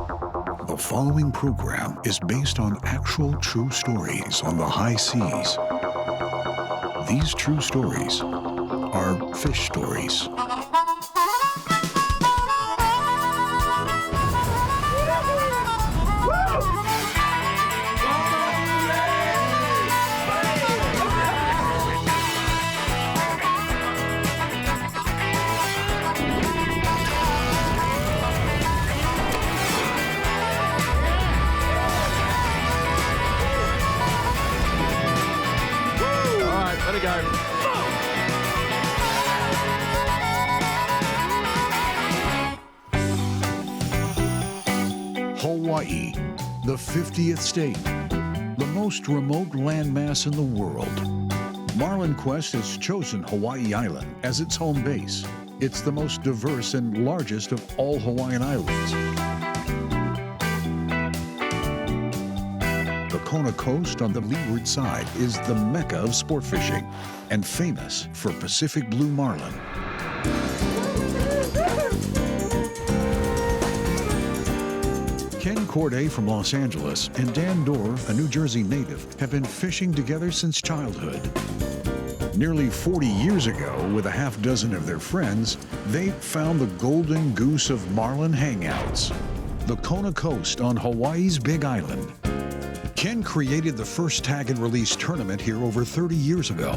The following program is based on actual true stories on the high seas. These true stories are fish stories. Let it go. Hawaii, the 50th state, the most remote landmass in the world. Marlin Quest has chosen Hawaii Island as its home base. It's the most diverse and largest of all Hawaiian islands. The Kona coast on the leeward side is the mecca of sport fishing and famous for Pacific blue marlin. Ken Corday from Los Angeles and Dan Dorr, a New Jersey native, have been fishing together since childhood. Nearly 40 years ago, with a half dozen of their friends, they found the golden goose of marlin hangouts, the Kona coast on Hawaii's Big Island. Ken created the first tag and release tournament here over 30 years ago.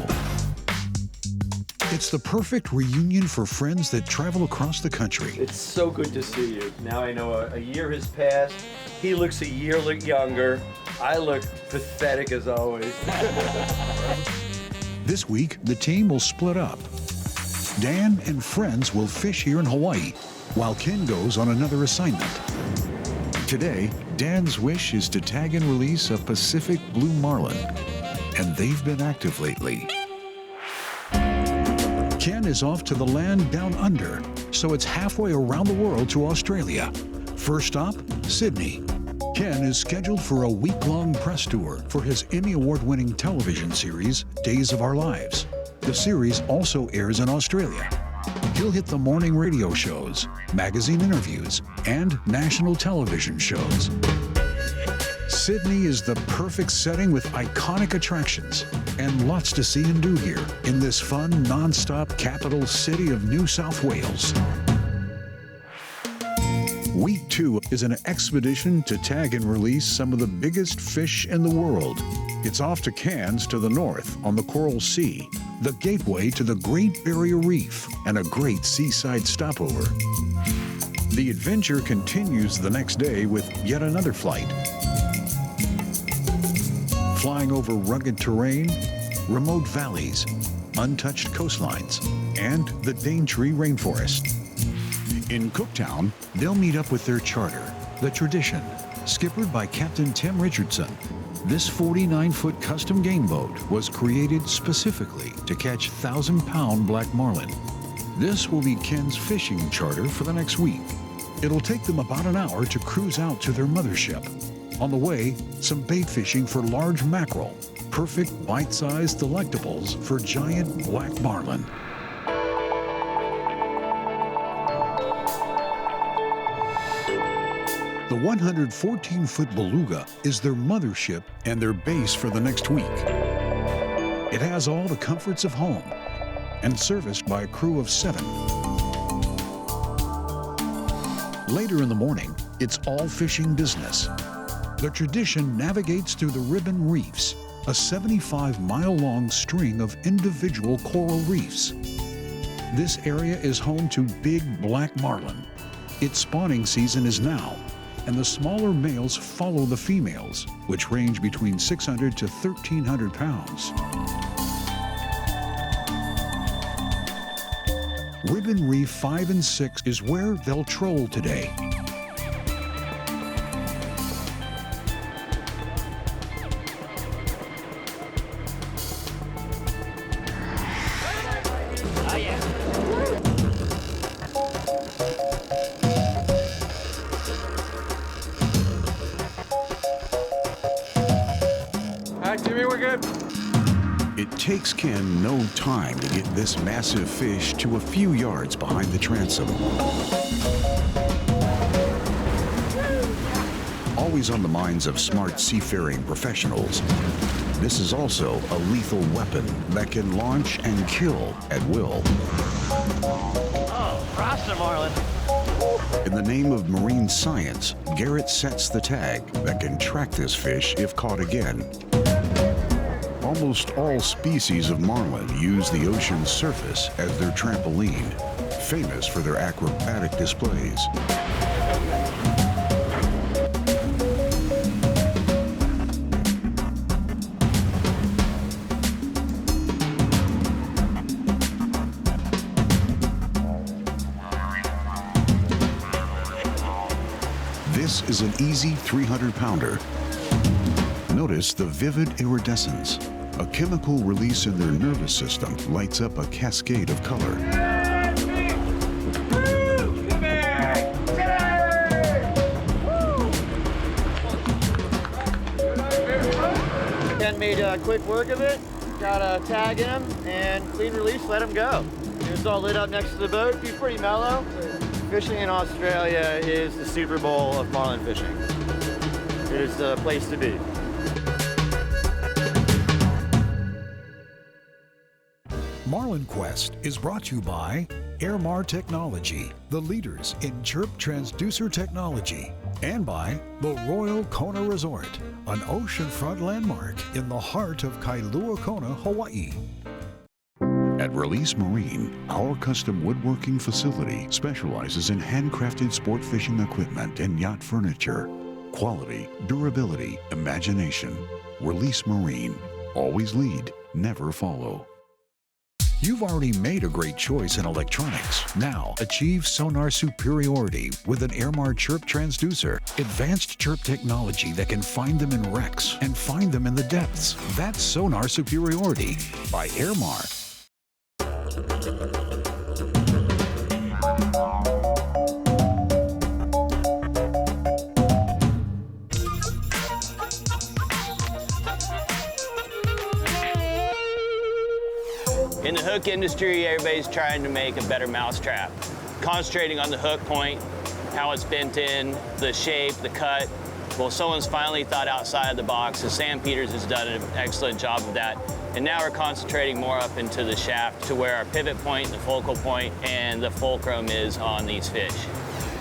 It's the perfect reunion for friends that travel across the country. It's so good to see you. Now I know a year has passed. He looks a year younger. I look pathetic as always. This week, the team will split up. Dan and friends will fish here in Hawaii, while Ken goes on another assignment. Today, Dan's wish is to tag and release a Pacific blue marlin, and they've been active lately. Ken is off to the land down under, so it's halfway around the world to Australia. First stop, Sydney. Ken is scheduled for a week-long press tour for his Emmy Award-winning television series, Days of Our Lives. The series also airs in Australia. He'll hit the morning radio shows, magazine interviews, and national television shows. Sydney is the perfect setting with iconic attractions and lots to see and do here in this fun, non-stop capital city of New South Wales. Week 2 is an expedition to tag and release some of the biggest fish in the world. It's off to Cairns to the north on the Coral Sea, the gateway to the Great Barrier Reef, and a great seaside stopover. The adventure continues the next day with yet another flight. Flying over rugged terrain, remote valleys, untouched coastlines, and the Daintree rainforest. In Cooktown, they'll meet up with their charter, the Tradition, skippered by Captain Tim Richardson. This 49-foot custom game boat was created specifically to catch 1,000-pound black marlin. This will be Ken's fishing charter for the next week. It'll take them about an hour to cruise out to their mothership. On the way, some bait fishing for large mackerel, perfect bite-sized delectables for giant black marlin. The 114-foot Beluga is their mothership and their base for the next week. It has all the comforts of home and serviced by a crew of 7. Later in the morning, it's all fishing business. The Tradition navigates through the Ribbon Reefs, a 75-mile-long string of individual coral reefs. This area is home to big black marlin. Its spawning season is now, and the smaller males follow the females, which range between 600 to 1,300 pounds. Ribbon Reef 5 and 6 is where they'll troll today. Jimmy, we're good. It takes Ken no time to get this massive fish to a few yards behind the transom. always on the minds of smart seafaring professionals, this is also a lethal weapon that can launch and kill at will. Oh, roster, Marlin. In the name of marine science, Garrett sets the tag that can track this fish if caught again. Almost all species of marlin use the ocean's surface as their trampoline, famous for their acrobatic displays. This is an easy 300-pounder. Notice the vivid iridescence. A chemical release in their nervous system lights up a cascade of color. Ken made quick work of it, got a tag in him, and clean release, let him go. He was all lit up next to the boat. He's pretty mellow. Fishing in Australia is the Super Bowl of marlin fishing. It is the place to be. Marlin Quest is brought to you by Airmar Technology, the leaders in chirp transducer technology, and by the Royal Kona Resort, an oceanfront landmark in the heart of Kailua Kona, Hawaii. At Release Marine, our custom woodworking facility specializes in handcrafted sport fishing equipment and yacht furniture. Quality, durability, imagination. Release Marine. Always lead, never follow. You've already made a great choice in electronics. Now, achieve sonar superiority with an Airmar chirp transducer. Advanced chirp technology that can find them in wrecks and find them in the depths. That's sonar superiority by Airmar. In the hook industry, everybody's trying to make a better mousetrap, concentrating on the hook point, how it's bent in, the shape, the cut. Well, someone's finally thought outside the box, and Sam Peters has done an excellent job of that. And now we're concentrating more up into the shaft to where our pivot point, the focal point, and the fulcrum is on these fish.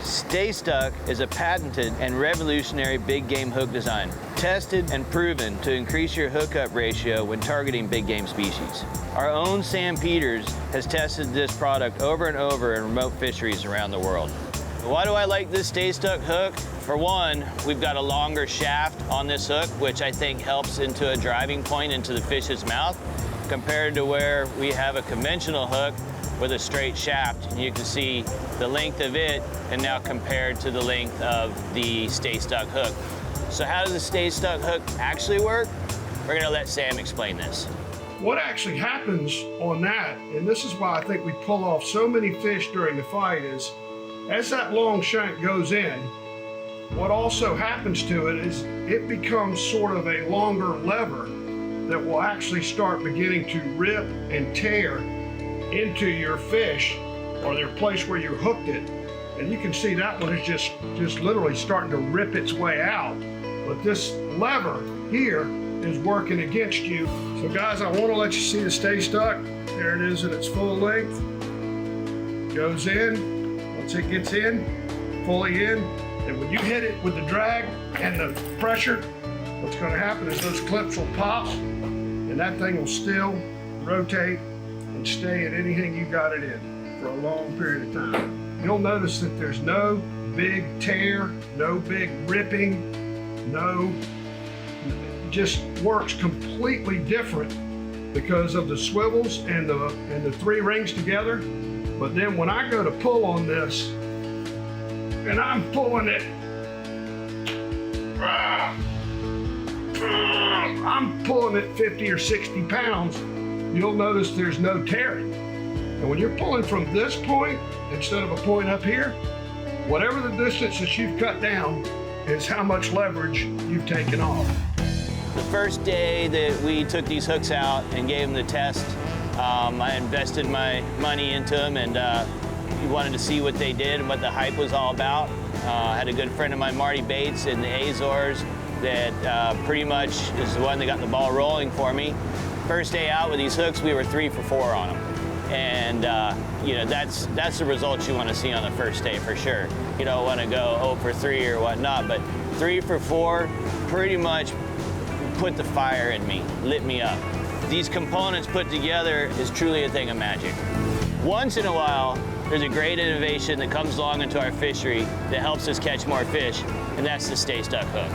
Stay Stuck is a patented and revolutionary big game hook design, tested and proven to increase your hookup ratio when targeting big game species. Our own Sam Peters has tested this product over and over in remote fisheries around the world. Why do I like this Stay Stuck hook? For one, we've got a longer shaft on this hook, which I think helps into a driving point into the fish's mouth, compared to where we have a conventional hook with a straight shaft. You can see the length of it and now compared to the length of the Stay Stuck hook. So how does the Stay Stuck hook actually work? We're gonna let Sam explain this. What actually happens on that, and this is why I think we pull off so many fish during the fight, is as that long shank goes in, what also happens to it is it becomes sort of a longer lever that will actually start beginning to rip and tear into your fish or their place where you hooked it. And you can see that one is just literally starting to rip its way out. But this lever here is working against you. So guys, I want to let you see the Stay Stuck. There it is at its full length. Goes in. Once it gets in, fully in, and when you hit it with the drag and the pressure, what's going to happen is those clips will pop, and that thing will still rotate and stay at anything you got it in for a long period of time. You'll notice that there's no big tear, no big ripping, it just works completely different because of the swivels and the three rings together. But then when I go to pull on this, and I'm pulling it, I'm pulling it 50 or 60 pounds, you'll notice there's no tearing. And when you're pulling from this point, instead of a point up here, whatever the distance that you've cut down is how much leverage you've taken off. The first day that we took these hooks out and gave them the test, I invested my money into them and we wanted to see what they did and what the hype was all about. Had a good friend of mine, Marty Bates, in the Azores that pretty much is the one that got the ball rolling for me. First day out with these hooks, we were 3 for 4 on them. And you know, that's the results you want to see on the first day for sure. You don't want to go 0 for 3 or whatnot, but 3 for 4 pretty much put the fire in me, lit me up. These components put together is truly a thing of magic. Once in a while, there's a great innovation that comes along into our fishery that helps us catch more fish, and that's the Stay Stuck hook.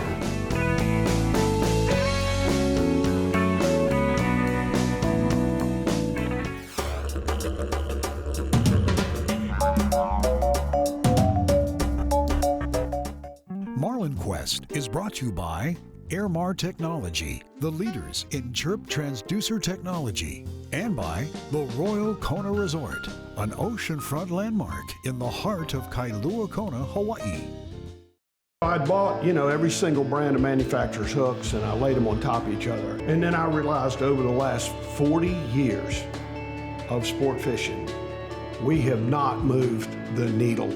Marlin Quest is brought to you by Airmar Technology, the leaders in chirp transducer technology, and by the Royal Kona Resort, an oceanfront landmark in the heart of Kailua Kona, Hawaii. I bought, you know, every single brand of manufacturer's hooks and I laid them on top of each other. And then I realized over the last 40 years of sport fishing, we have not moved the needle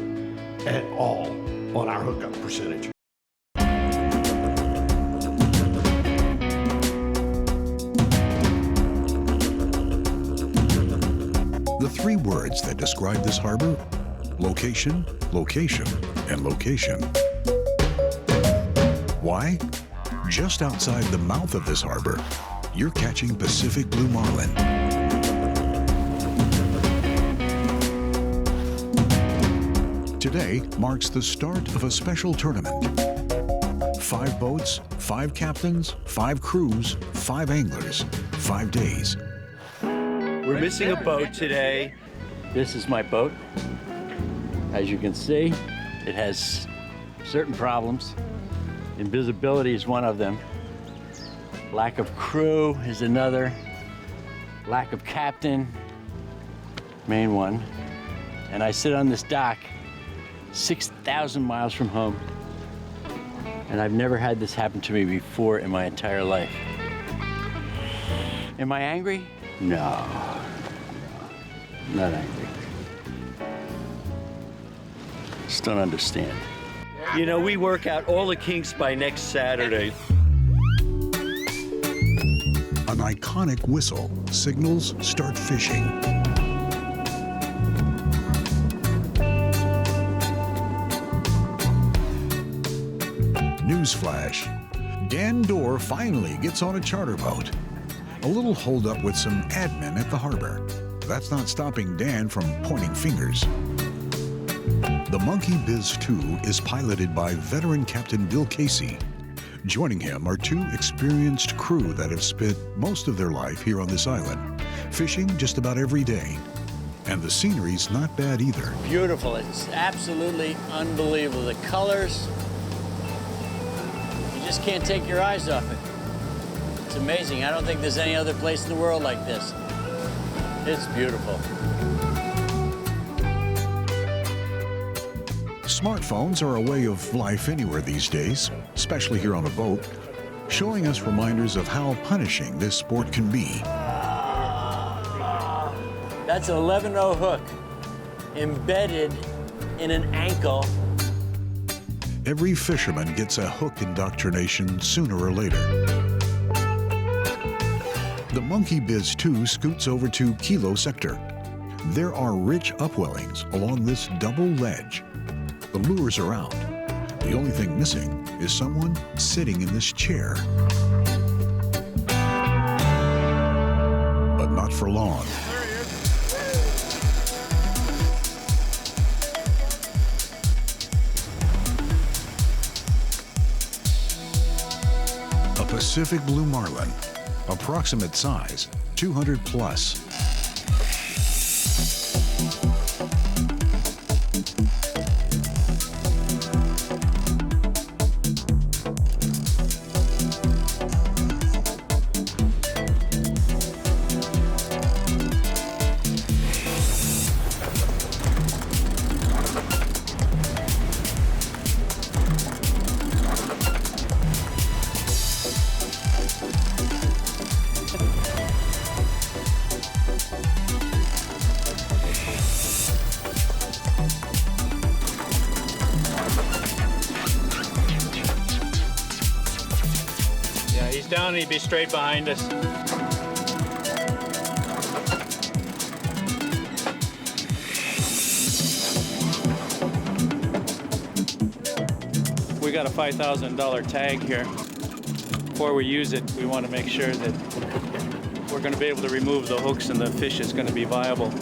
at all on our hookup percentage. The 3 words that describe this harbor: location, location, and location. Why? Just outside the mouth of this harbor, you're catching Pacific blue marlin. Today marks the start of a special tournament. 5 boats, 5 captains, 5 crews, 5 anglers, 5 days. We're missing a boat today. This is my boat. As you can see, it has certain problems. Invisibility is one of them. Lack of crew is another. Lack of captain, main one. And I sit on this dock 6,000 miles from home. And I've never had this happen to me before in my entire life. Am I angry? No. Not angry. Just don't understand. You know, we work out all the kinks by next Saturday. An iconic whistle signals start fishing. Newsflash: Dan Dorr finally gets on a charter boat. A little holdup with some admin at the harbor. That's not stopping Dan from pointing fingers. The Monkey Biz 2 is piloted by veteran Captain Bill Casey. Joining him are 2 experienced crew that have spent most of their life here on this island, fishing just about every day. And the scenery's not bad either. Beautiful. It's absolutely unbelievable. The colors, you just can't take your eyes off it. It's amazing. I don't think there's any other place in the world like this. It's beautiful. Smartphones are a way of life anywhere these days, especially here on the boat, showing us reminders of how punishing this sport can be. That's an 11-0 hook embedded in an ankle. Every fisherman gets a hook indoctrination sooner or later. The Monkey Biz 2 scoots over to Kilo Sector. There are rich upwellings along this double ledge. The lures are out. The only thing missing is someone sitting in this chair. But not for long. A Pacific blue marlin, approximate size 200 plus. He's down and he'd be straight behind us. We got a $5,000 tag here. Before we use it, we want to make sure that we're going to be able to remove the hooks and the fish is going to be viable.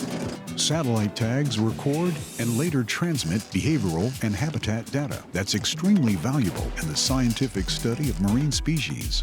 Satellite tags record and later transmit behavioral and habitat data that's extremely valuable in the scientific study of marine species.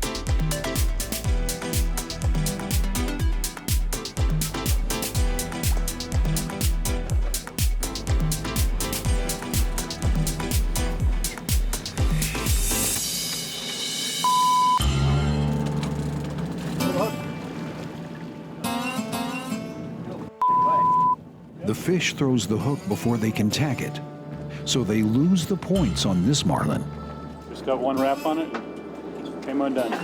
The fish throws the hook before they can tag it, so they lose the points on this marlin. Just got one wrap on it. Came undone. A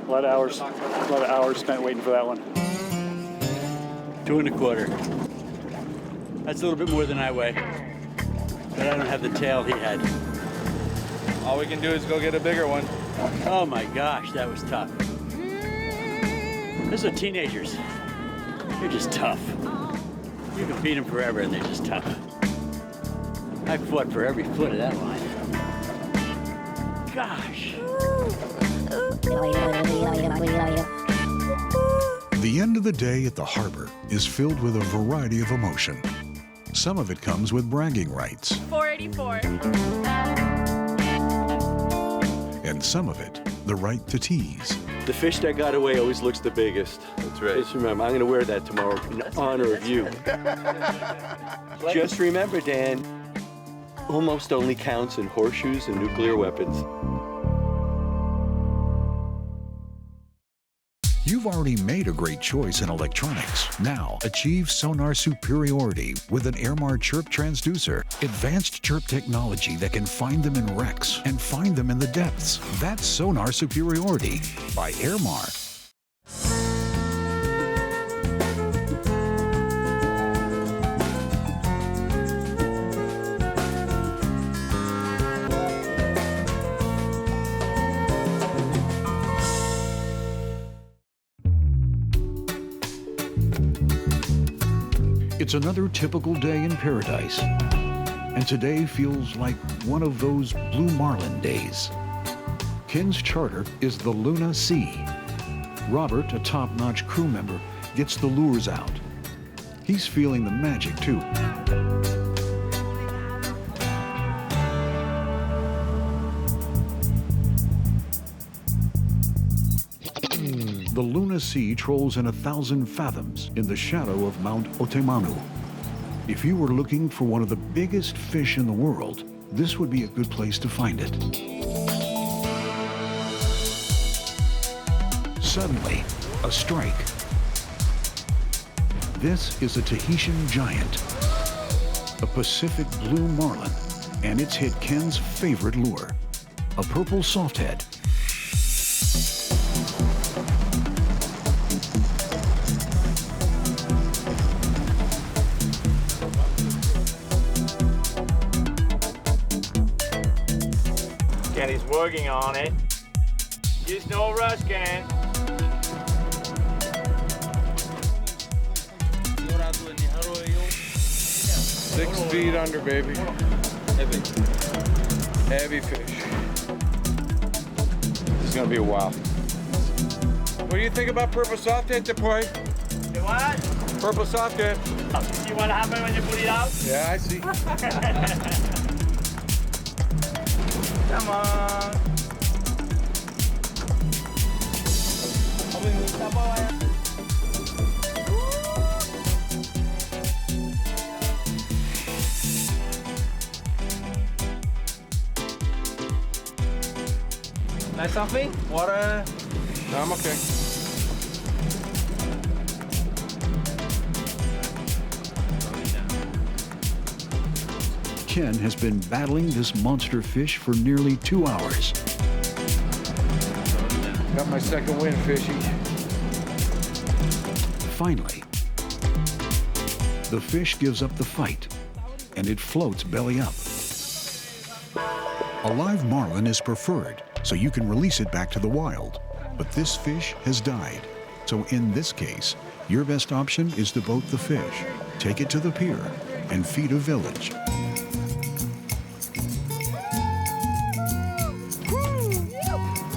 lot of hours spent waiting for that one. 2 1/4. That's a little bit more than I weigh, but I don't have the tail he had. All we can do is go get a bigger one. Oh my gosh, that was tough. Those are teenagers. They're just tough. You can feed them forever and they're just tough. I fought for every foot of that line. Gosh. The end of the day at the harbor is filled with a variety of emotion. Some of it comes with bragging rights, 484. and some of it, the right to tease. The fish that got away always looks the biggest. That's right. Just remember, I'm going to wear that tomorrow in honor of you. Just remember, Dan, almost only counts in horseshoes and nuclear weapons. You've already made a great choice in electronics. Now, achieve sonar superiority with an Airmar chirp transducer. Advanced chirp technology that can find them in wrecks and find them in the depths. That's sonar superiority by Airmar. It's another typical day in paradise, and today feels like one of those blue marlin days. Ken's charter is the Luna Sea. Robert, a top-notch crew member, gets the lures out. He's feeling the magic too. The Luna Sea trolls in 1,000 fathoms in the shadow of Mount Otemanu. If you were looking for one of the biggest fish in the world, this would be a good place to find it. Suddenly, a strike. This is a Tahitian giant, a Pacific blue marlin, and it's hit Ken's favorite lure, a purple softhead. Kenny's working on it. Just no rush, Ken. Six feet under, baby. Heavy fish. This is gonna be a while. What do you think about purple softhead, boy? You what? Purple softhead. You want to have it when you put it out? Yeah, I see. Come on. Nice something? Water? No, I'm okay. Ken has been battling this monster fish for nearly 2 hours. Got my second win, fishy. Finally, the fish gives up the fight, and it floats belly up. A live marlin is preferred so you can release it back to the wild. But this fish has died. So in this case, your best option is to boat the fish, take it to the pier, and feed a village.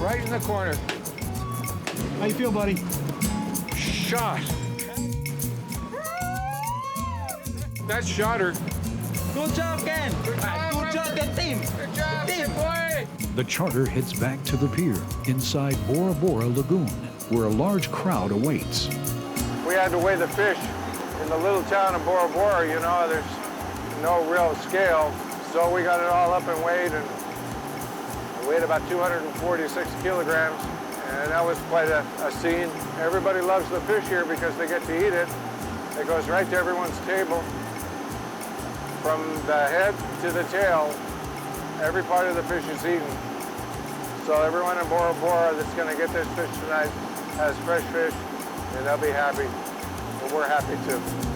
Right in the corner. How you feel, buddy? Shot. That shot her. Good job, Ken. Good job, the team. Good job, boy. The charter heads back to the pier inside Bora Bora Lagoon, where a large crowd awaits. We had to weigh the fish in the little town of Bora Bora. You know, there's no real scale, so we got it all up and weighed, and it weighed about 246 kilograms, and that was quite a scene. Everybody loves the fish here because they get to eat it. It goes right to everyone's table. From the head to the tail, every part of the fish is eaten. So everyone in Bora Bora that's going to get this fish tonight has fresh fish, and they'll be happy. And we're happy too.